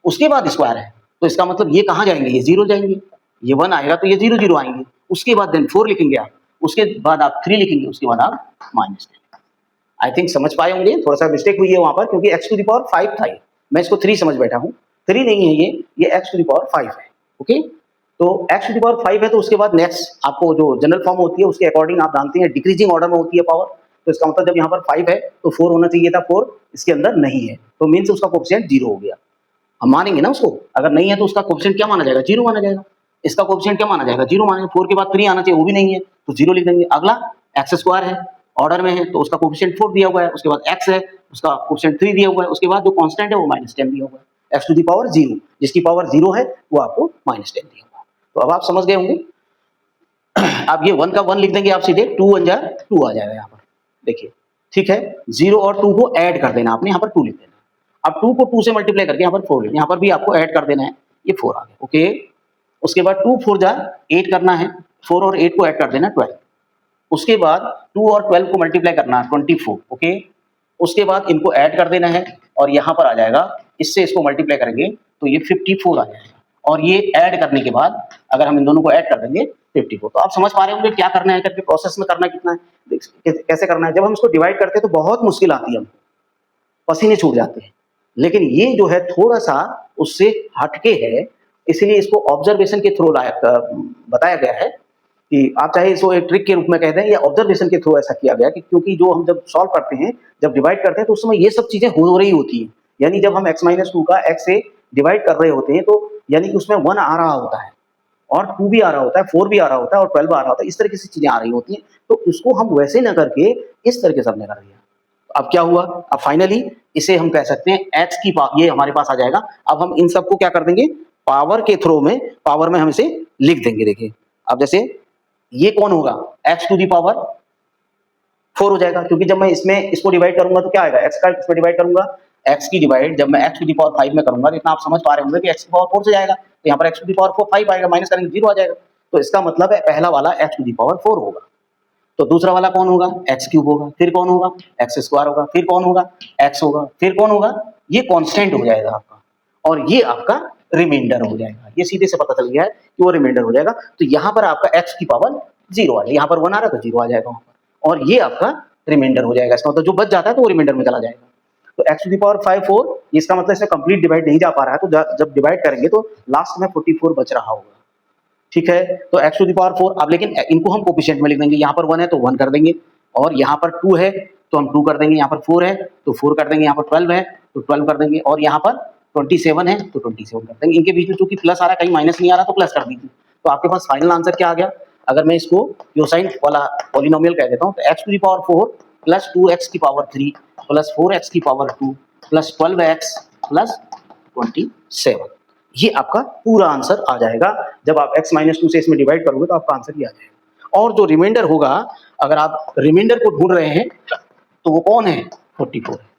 उसके बाद स्क्वायर है, तो इसका मतलब ये कहाँ जाएंगे, ये जीरो जाएंगे, ये 1 आएगा तो ये जीरो जीरो आएंगे, उसके बाद देन 4 लिखेंगे आप, उसके बाद आप 3 लिखेंगे, उसके बाद आप माइनस। आई थिंक समझ पाए होंगे, थोड़ा सा मिस्टेक हुई है वहां पर, क्योंकि x टू द पावर 5 था ये, मैं इसको 3 समझ बैठा हूँ, 3 नहीं है ये x टू द पावर 5 है। ओके, तो x टू द पावर 5 है, तो उसके बाद नेक्स्ट आपको जो जनरल फॉर्म होती है उसके अकॉर्डिंग आप जानते हैं डिक्रीजिंग ऑर्डर में होती है पावर, तो इसका मतलब जब यहाँ पर 5 है तो 4 होना चाहिए था, 4 इसके अंदर नहीं है, तो मीन्स उसका कोएफिशिएंट 0 हो गया। हम मानेंगे ना उसको, अगर नहीं है तो उसका कोएफिशिएंट क्या माना जाएगा, 0 माना जाएगा, इसका कोएफिशिएंट क्या माना जाएगा, 0 मानेंगे, 4 के बाद 3 आना चाहिए, वो भी नहीं है तो 0 लिख देंगे। अगला एक्स स्क्वायर है, ऑर्डर में है, तो उसका कोएफिशिएंट 4 दिया हुआ है, उसके बाद x है, उसका कोएफिशिएंट 3 दिया हुआ है, उसके बाद जो कांस्टेंट है वो -10 दिया हुआ है, x टू द पावर 0, जिसकी पावर 0 है वो आपको -10 दिया हुआ है। तो अब आप समझ गए होंगे। अब ये 1 का 1 लिख देंगे आप सीधे, 2 1 जा 2 आ जाएगा यहाँ पर, देखिए ठीक है, 0 और 2 को ऐड कर देना आपने, यहाँ पर 2 लिख देना। अब 2 को 2 से मल्टीप्लाई करके यहाँ पर 4 लिखना, यहाँ पर भी आपको ऐड कर देना है, ये 4 आ गया। ओके, उसके बाद 2 4 जा 8 करना है, 4 और 8 को ऐड कर देना 12, उसके बाद 2 और 12 को मल्टीप्लाई करना है 24। ओके, उसके बाद इनको ऐड कर देना है और यहाँ पर आ जाएगा, इससे इसको मल्टीप्लाई करेंगे तो ये 54 आ जाएगा, और ये ऐड करने के बाद अगर हम इन दोनों को ऐड कर देंगे 54। तो आप समझ पा रहे होंगे क्या करना है, करके प्रोसेस में करना कितना है, कैसे करना है। जब हम इसको डिवाइड करते हैं तो बहुत मुश्किल आती है, हमको पसीने छूट जाते हैं, लेकिन ये जो है थोड़ा सा उससे हटके है, इसलिए इसको ऑब्जर्वेशन के थ्रू बताया गया है कि आप चाहे इसको एक ट्रिक के रूप में कह दें या ऑब्जर्वेशन के थ्रू ऐसा किया गया कि क्योंकि जो हम जब सॉल्व करते हैं, जब डिवाइड करते हैं तो उस समय ये सब चीजें हो रही होती है, यानी जब हम x-2 का x से डिवाइड कर रहे होते हैं तो यानी कि उसमें 1 आ रहा होता है और 2 भी आ रहा होता है, 4 भी आ रहा होता है और 12 आ रहा होता है, इस तरीके से चीजें आ रही होती हैं, तो उसको हम वैसे न करके इस तरीके से हमने कर दिया। अब क्या हुआ, अब फाइनली इसे हम कह सकते हैं x की पावर, ये हमारे पास आ जाएगा। अब हम इन सबको क्या कर देंगे, पावर के थ्रू में, पावर में हम इसे लिख देंगे। देखिए अब जैसे ये कौन होगा, x टू दी पावर 4 हो जाएगा, क्योंकि जब मैं इसमें इसको डिवाइड करूंगा तो क्या आएगा, x का इसमें डिवाइड करूंगा, x की डिवाइड जब मैं x टू दी पावर 5 में करूंगा, तो इतना आप समझ पा रहे होंगे कि x की पावर 4 से जाएगा, तो यहाँ पर x टू दी पावर 4 5 आएगा, माइनस करेंगे 0 आ जाएगा, तो इसका मतलब है पहला वाला x टू दी पावर 4 होगा। तो दूसरा वाला कौन होगा, एक्स क्यूब होगा, फिर कौन होगा, एक्स स्क्वायर होगा, फिर कौन होगा, एक्स होगा, फिर कौन होगा, ये कांस्टेंट हो जाएगा आपका, और ये आपका रिमाइंडर हो जाएगा। ये सीधे से पता चल गया है कि वो रिमाइंडर हो जाएगा। तो यहाँ पर आपका एक्स की पावर 0 आ जाएगा, यहाँ पर 1 आ रहा है तो 0 आ जाएगा वहाँ पर, और ये आपका रिमाइंडर हो जाएगा। इसका मतलब जो बच जाता है तो वो रिमाइंडर में चला जाएगा। तो एक्स टू दी पावर 5 4, इसका मतलब इसमें कंप्लीट डिवाइड नहीं जा पा रहा है, तो जब डिवाइड करेंगे तो लास्ट में 44 बच रहा होगा। ठीक है, तो x टू दी पावर 4, अब लेकिन इनको हम कोफिशिएंट में लिख देंगे, यहाँ पर 1 है तो 1 कर देंगे, और यहाँ पर 2 है तो हम 2 कर देंगे, यहाँ पर 4 है तो 4 कर देंगे, यहाँ पर 12 है तो 12 कर देंगे, और यहाँ पर 27 है तो 27 कर देंगे। इनके बीच में चूंकि प्लस आ रहा है, कहीं माइनस नहीं आ रहा तो प्लस कर दीजिए। तो आपके पास फाइनल आंसर क्या आ गया, अगर मैं इसको कोसाइन वाला पॉलिनोमियल कह देता हूँ, तो x to the power 4 plus 2x की पावर 3 प्लस 4x की पावर 2 प्लस 12x प्लस 27, ये आपका पूरा आंसर आ जाएगा। जब आप x-2 से इसमें डिवाइड करोगे तो आपका आंसर ये आ जाएगा। और जो रिमाइंडर होगा, अगर आप रिमाइंडर को ढूंढ रहे हैं तो वो कौन है, 44 है।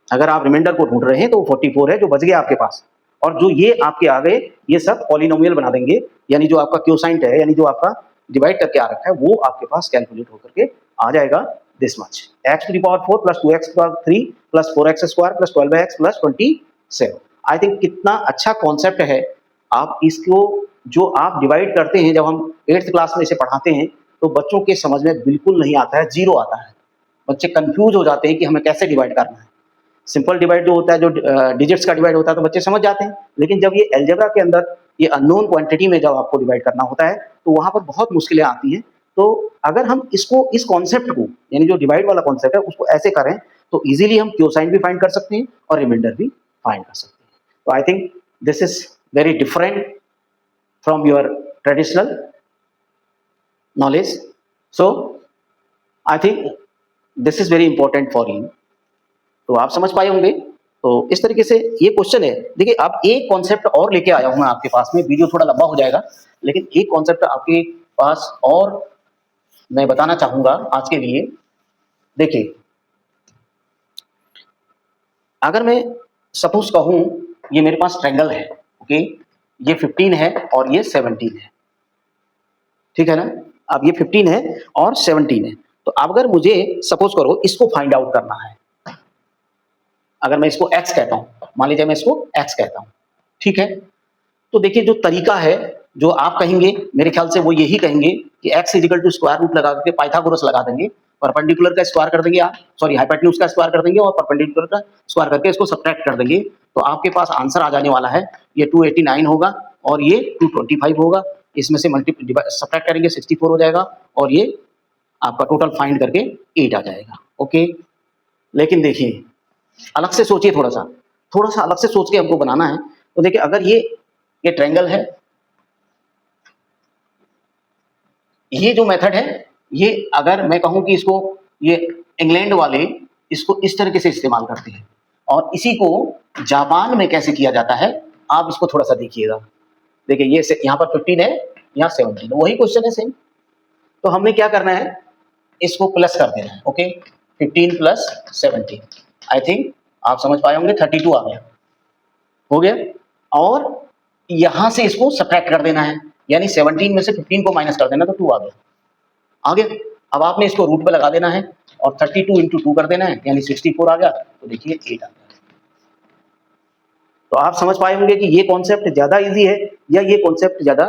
अगर आप रिमाइंडर को ढूंढ रहे हैं तो वो 44 है जो बच गया आपके पास, और जो ये आपके आ गए ये सब पॉलिनोमियल बना देंगे, यानी जो आपका क्योसाइंट है, यानी जो आपका डिवाइड करके आ रखा है, वो आपके पास कैलकुलेट होकर के आ जाएगा this much, x to the power 4 plus 2x की power 3 plus 4x square plus 12x plus 27। I think कितना अच्छा कॉन्सेप्ट है। आप इसको जो आप डिवाइड करते हैं, जब हम 8th क्लास में इसे पढ़ाते हैं तो बच्चों के समझ में बिल्कुल नहीं आता है, जीरो आता है, बच्चे कंफ्यूज हो जाते हैं कि हमें कैसे डिवाइड करना है। सिंपल डिवाइड जो होता है, जो डिजिट्स का डिवाइड होता है, तो बच्चे समझ जाते हैं, लेकिन जब ये अलजेब्रा के अंदर ये अननोन क्वांटिटी में जब आपको डिवाइड करना होता है तो वहां पर बहुत मुश्किलें आती हैं। तो अगर हम इसको, इस कॉन्सेप्ट को, यानी जो डिवाइड वाला कॉन्सेप्ट है उसको ऐसे करें तो इजीली हम क्योसाइन भी फाइंड कर सकते हैं और रिमाइंडर भी फाइंड कर सकते हैं। तो I think this is very different from your traditional knowledge, so I think this is very important for you. तो आप समझ पाए होंगे। तो इस तरीके से ये क्वेश्चन है। देखिए अब एक कॉन्सेप्ट और लेके आया हूं मैं आपके पास में, वीडियो थोड़ा लंबा हो जाएगा, लेकिन एक कॉन्सेप्ट आपके पास और मैं बताना चाहूंगा आज के लिए। देखिए अगर मैं सपोज कहूं ये मेरे पास ट्रायंगल है, ओके, ये 15 है और ये 17 है, ठीक है ना। अब ये 15 है और 17 है, तो अब अगर मुझे सपोज करो इसको फाइंड आउट करना है, अगर मैं इसको x कहता हूँ, मान लीजिए मैं इसको x कहता हूँ, ठीक है। तो देखिए जो तरीका है, जो आप कहेंगे मेरे ख्याल से वो यही कहेंगे कि x equal to square root लगा के पाइथागोरस लगा देंगे, परपेंडिकुलर का स्क्वायर कर देंगे आप, सॉरी हाइपोटेन्यूज का स्क्वायर कर देंगे और परपेंडिकुलर का स्क्वायर करके इसको सब्ट्रैक्ट कर देंगे, तो आपके पास आंसर आ जाने वाला है, ये 289 होगा और ये 225 होगा, इसमें से सब्ट्रैक्ट करेंगे 64 हो जाएगा और ये आपका टोटल फाइंड करके 8 आ जाएगा। ओके, लेकिन देखिए अलग से सोचिए, थोड़ा सा अलग से सोच के हमको बनाना है। तो देखिए अगर ये ट्रायंगल है, ये जो मेथड है, ये अगर मैं कहूं कि इसको ये इंग्लैंड वाले इसको इस तरीके से इस्तेमाल करते हैं और इसी को जापान में कैसे किया जाता है, आप इसको थोड़ा सा देखिएगा। देखिए ये यहाँ पर 15 है, यहाँ 17 है, वही क्वेश्चन है सेम। तो हमने क्या करना है, इसको प्लस कर देना है। ओके, 15 प्लस 17, आई थिंक आप समझ पाए होंगे, 32 आ गया, हो गया। और यहां से इसको सब्ट्रैक्ट कर देना है, यानी 17 में से 15 को माइनस कर देना, तो 2 आ गया, आ गया। अब आपने इसको रूट पे लगा देना है और 32 इंटू 2 कर देना है, यानी 64 आ गया, तो देखिए 8 आ गया। तो आप समझ पाए होंगे कि ये कॉन्सेप्ट ज्यादा इजी है या ये कॉन्सेप्ट ज्यादा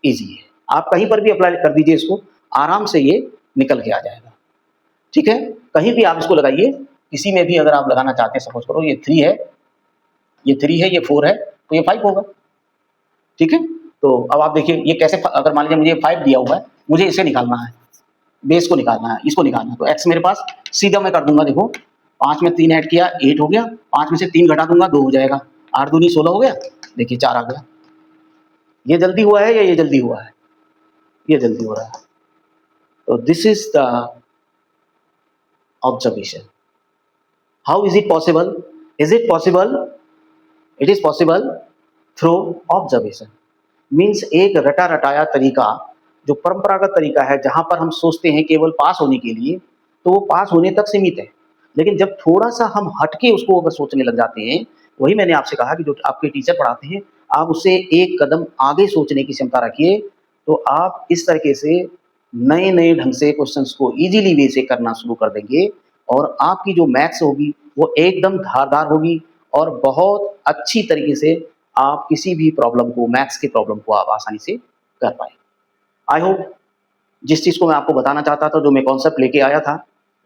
इजी है। आप कहीं पर भी अप्लाई कर दीजिए इसको, आराम से ये निकल के आ जाएगा। ठीक है, कहीं भी आप इसको लगाइए, किसी में भी अगर आप लगाना चाहते हैं, सपोज करो ये 3 है, ये 3 है, ये 4 है, तो ये 5 होगा। ठीक है, तो अब आप देखिए ये कैसे, अगर मान लीजिए मुझे 5 दिया हुआ है, मुझे इसे निकालना है, बेस को निकालना है, इसको निकालना है, तो x मेरे पास सीधा मैं कर दूंगा, देखो 5 में 3 ऐड किया 8 हो गया, 5 में से 3 घटा दूंगा 2 हो जाएगा, 8 दूनी 16 हो गया, देखिए 4 आ गया। ये जल्दी हुआ है या ये जल्दी हुआ है? ये जल्दी हो रहा है। तो this is the observation. How is it possible? Is it possible? It is possible through observation. Means एक रटा रटाया तरीका, जो परंपरागत तरीका है, जहां पर हम सोचते हैं केवल पास होने के लिए, तो वो पास होने तक सीमित है। लेकिन जब थोड़ा सा हम हटके उसको अगर सोचने लग जाते हैं, वही मैंने आपसे कहा कि जो आपके टीचर पढ़ाते हैं, आप उससे एक कदम आगे सोचने की क्षमता रखिए, तो आप इस तरीके से नए नए ढंग से क्वेश्चंस को इजीली वे से करना शुरू कर देंगे और आपकी जो मैथ्स होगी वो एकदम धारदार होगी और बहुत अच्छी तरीके से आप किसी भी प्रॉब्लम को, मैथ्स के प्रॉब्लम को आप आसानी से कर पाए। आई होप जिस चीज़ को मैं आपको बताना चाहता था, जो मैं कॉन्सेप्ट लेके आया था,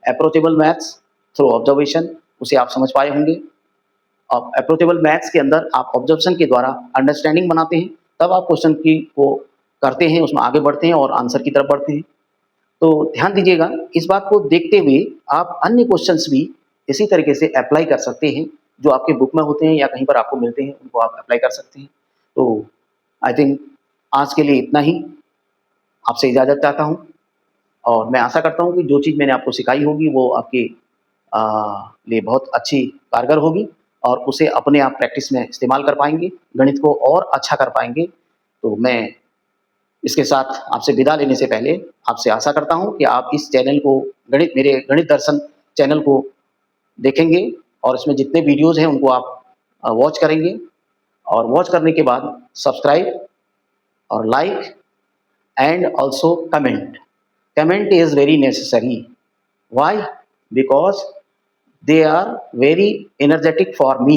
अप्रोचेबल मैथ्स थ्रू ऑब्जर्वेशन, उसे आप समझ पाए होंगे। अब अप्रोचेबल मैथ्स के अंदर आप ऑब्जर्वेशन के द्वारा अंडरस्टैंडिंग बनाते हैं, तब आप क्वेश्चन की को करते हैं, उसमें आगे बढ़ते हैं और आंसर की तरफ बढ़ते हैं। तो ध्यान दीजिएगा, इस बात को देखते हुए आप अन्य क्वेश्चंस भी इसी तरीके से अप्लाई कर सकते हैं, जो आपके बुक में होते हैं या कहीं पर आपको मिलते हैं, उनको आप अप्लाई कर सकते हैं। तो आई थिंक आज के लिए इतना ही, आपसे इजाज़त चाहता हूँ और मैं आशा करता हूँ कि जो चीज़ मैंने आपको सिखाई होगी वो आपके लिए बहुत अच्छी कारगर होगी और उसे अपने आप प्रैक्टिस में इस्तेमाल कर पाएंगे, गणित को और अच्छा कर पाएंगे। तो मैं इसके साथ आपसे विदा लेने से पहले आपसे आशा करता हूं कि आप इस चैनल को, मेरे गणित दर्शन चैनल को देखेंगे और इसमें जितने वीडियोज़ हैं उनको आप वॉच करेंगे और वॉच करने के बाद सब्सक्राइब और like and also comment. Comment is very necessary. Why? Because they are very energetic for me,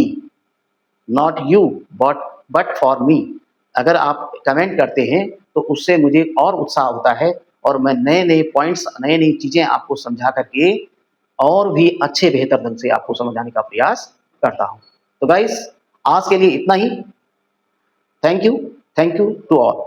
not you, but for me. अगर आप कमेंट करते हैं तो उससे मुझे और उत्साह होता है और मैं नए नए पॉइंट्स, नई नई चीज़ें आपको समझा करके और भी अच्छे बेहतर ढंग से आपको समझाने का प्रयास करता हूँ। तो गाइस आज के लिए इतना ही। Thank you to all.